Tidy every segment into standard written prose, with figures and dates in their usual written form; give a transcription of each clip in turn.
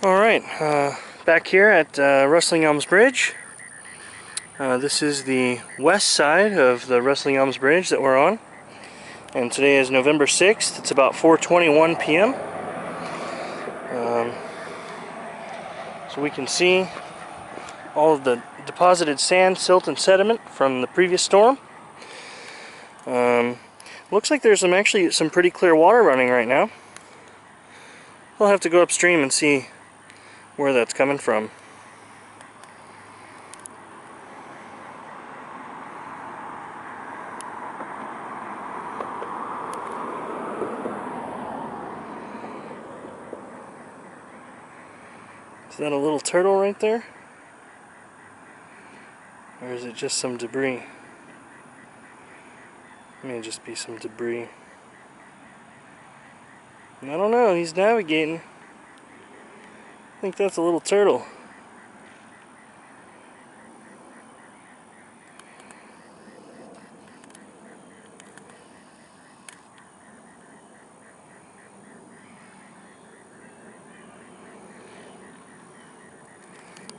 Alright, back here at Rustling Elms Bridge. This is the west side of the Rustling Elms Bridge that we're on. And today is November 6th. It's about 4:21 p.m. So we can see all of the deposited sand, silt, and sediment from the previous storm. Looks like there's actually some pretty clear water running right now. We'll have to go upstream and see where that's coming from. Is that a little turtle right there? Or is it just some debris? It may just be some debris. I don't know, he's navigating. I think that's a little turtle.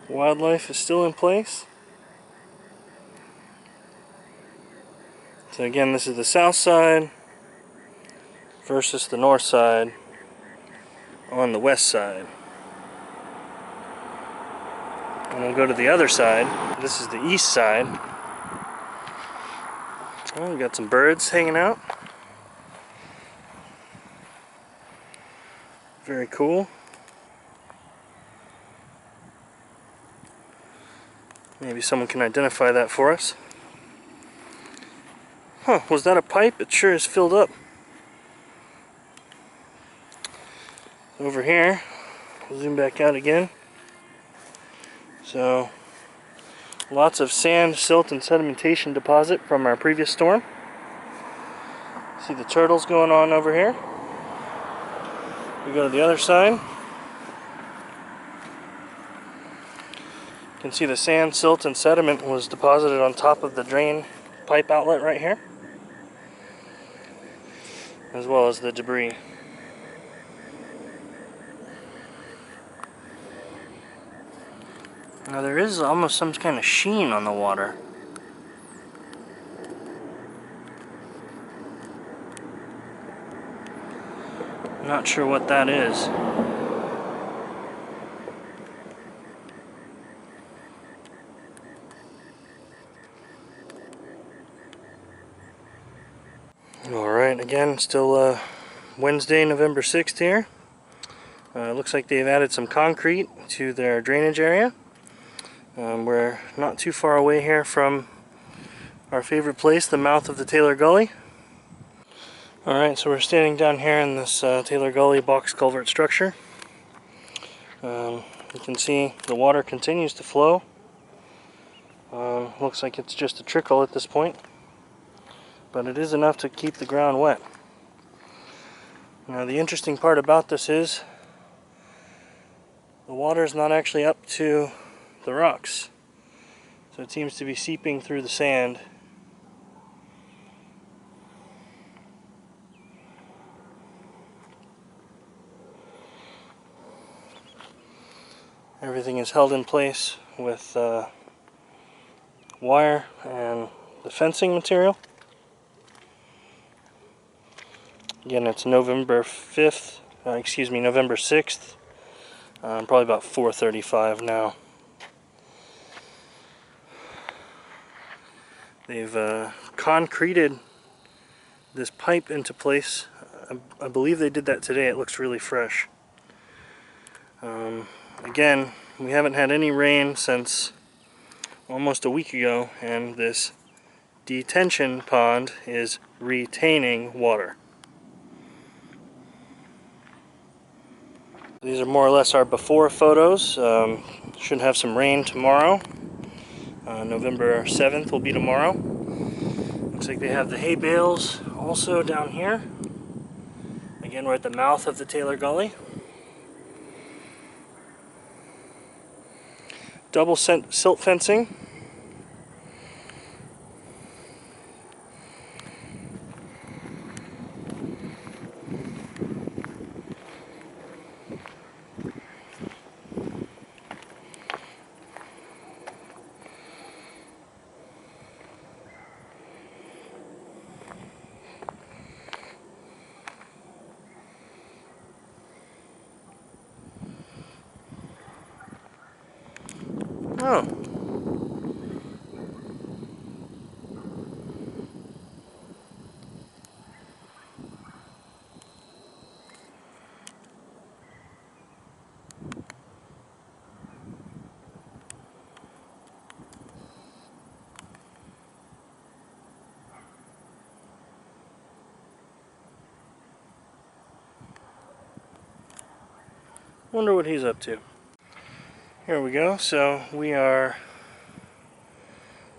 Wildlife is still in place. So again, this is the south side versus the north side on the west side. And we'll go to the other side. This is the east side. Oh, we've got some birds hanging out. Very cool. Maybe someone can identify that for us. Huh, was that a pipe? It sure is filled up. Over here, we'll zoom back out again. So, lots of sand, silt, and sedimentation deposit from our previous storm. See the turtles going on over here. We go to the other side. You can see the sand, silt, and sediment was deposited on top of the drain pipe outlet right here, as well as the debris. Now there is almost some kind of sheen on the water. Not sure what that is. Alright, again, still Wednesday, November 6th here. Looks like they've added some concrete to their drainage area. We're not too far away here from our favorite place, the mouth of the Taylor Gully. Alright, so we're standing down here in this Taylor Gully box culvert structure. You can see the water continues to flow. Looks like it's just a trickle at this point, but it is enough to keep the ground wet. Now the interesting part about this is the water is not actually up to the rocks, so it seems to be seeping through the sand. Everything is held in place with wire and the fencing material. Again, it's November 5th, November 6th, probably about 4:35 now. They've concreted this pipe into place. I believe they did that today. It looks really fresh. Again, we haven't had any rain since almost a week ago, and this detention pond is retaining water. These are more or less our before photos. Should have some rain tomorrow. November 7th will be tomorrow. Looks like they have the hay bales also down here. Again, we're at the mouth of the Taylor Gully. Double silt fencing. Oh. Wonder what he's up to. Here we go. So we are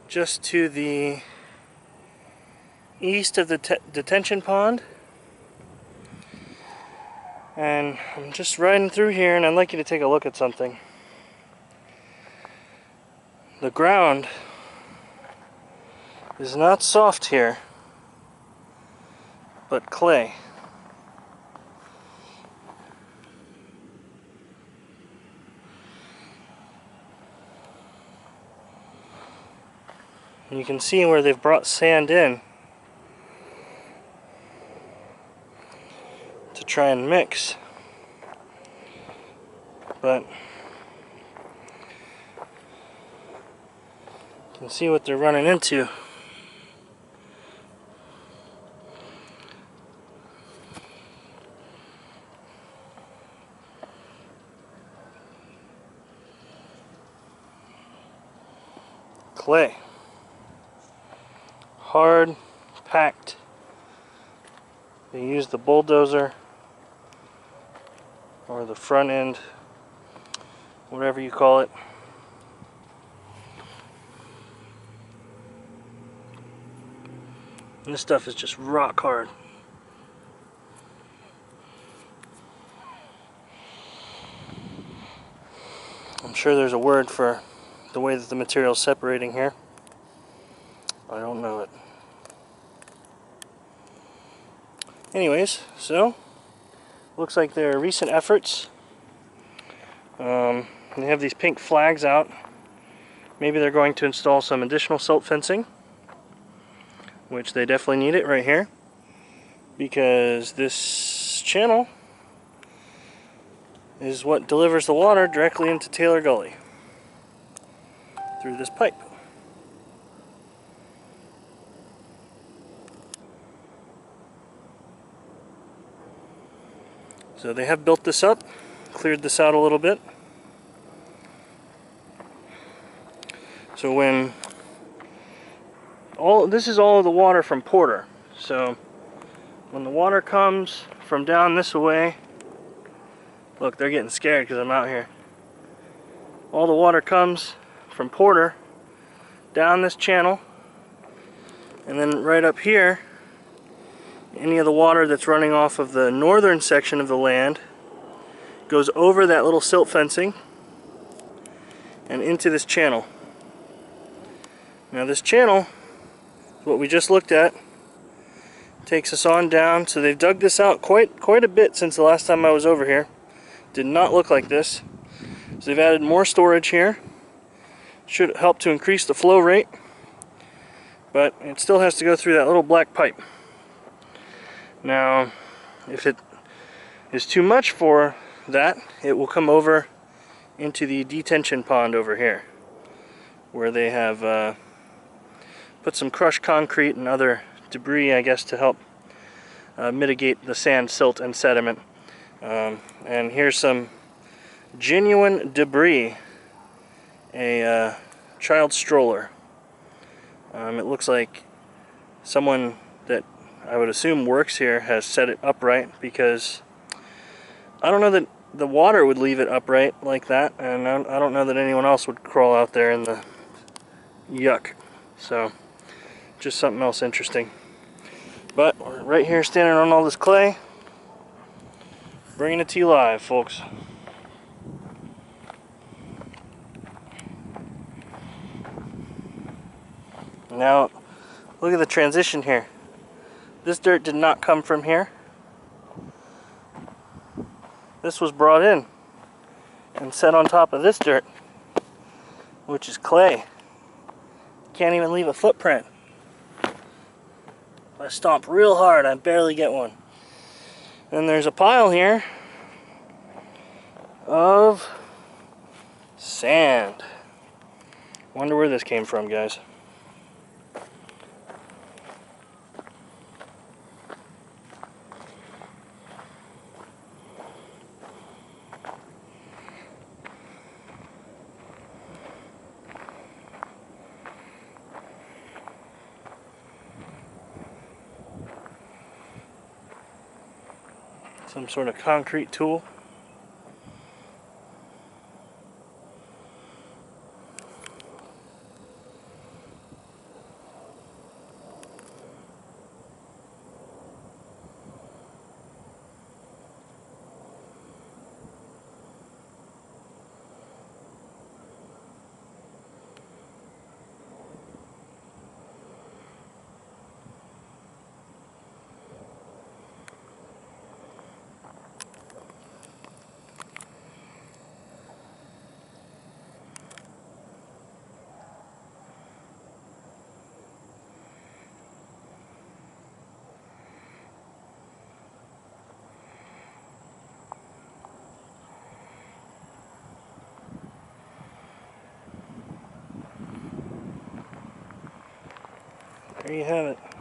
just to the east of the detention pond. And I'm just riding through here, and I'd like you to take a look at something. The ground is not soft here, but clay. And you can see where they've brought sand in to try and mix. But you can see what they're running into. Clay. Hard, packed. They use the bulldozer or the front end, whatever you call it. And this stuff is just rock hard. I'm sure there's a word for the way that the material is separating here. I don't know it. Anyways, so looks like there are recent efforts. They have these pink flags out. Maybe they're going to install some additional silt fencing, which they definitely need it right here, because this channel is what delivers the water directly into Taylor Gully through this pipe. So they have built this up, cleared this out a little bit. So when this is all of the water from Porter. So when the water comes from down this way, look, they're getting scared because I'm out here. All the water comes from Porter down this channel, and then right up here, any of the water that's running off of the northern section of the land goes over that little silt fencing and into this channel. Now this channel, what we just looked at, takes us on down. So they've dug this out quite a bit since the last time I was over here. Did not look like this. So they've added more storage here. Should help to increase the flow rate, but it still has to go through that little black pipe. Now, if it is too much for that, it will come over into the detention pond over here, where they have put some crushed concrete and other debris, I guess, to help mitigate the sand, silt, and sediment. And here's some genuine debris. A child stroller. It looks like someone that I would assume works here has set it upright, because I don't know that the water would leave it upright like that, and I don't know that anyone else would crawl out there in the yuck. So just something else interesting. But we're right here standing on all this clay, bringing it to you live, folks. Now, look at the transition here. This dirt did not come from here. This was brought in and set on top of this dirt, which is clay. Can't even leave a footprint. If I stomp real hard, I barely get one. Then there's a pile here of sand. Wonder where this came from, guys. Some sort of concrete tool. There you have it.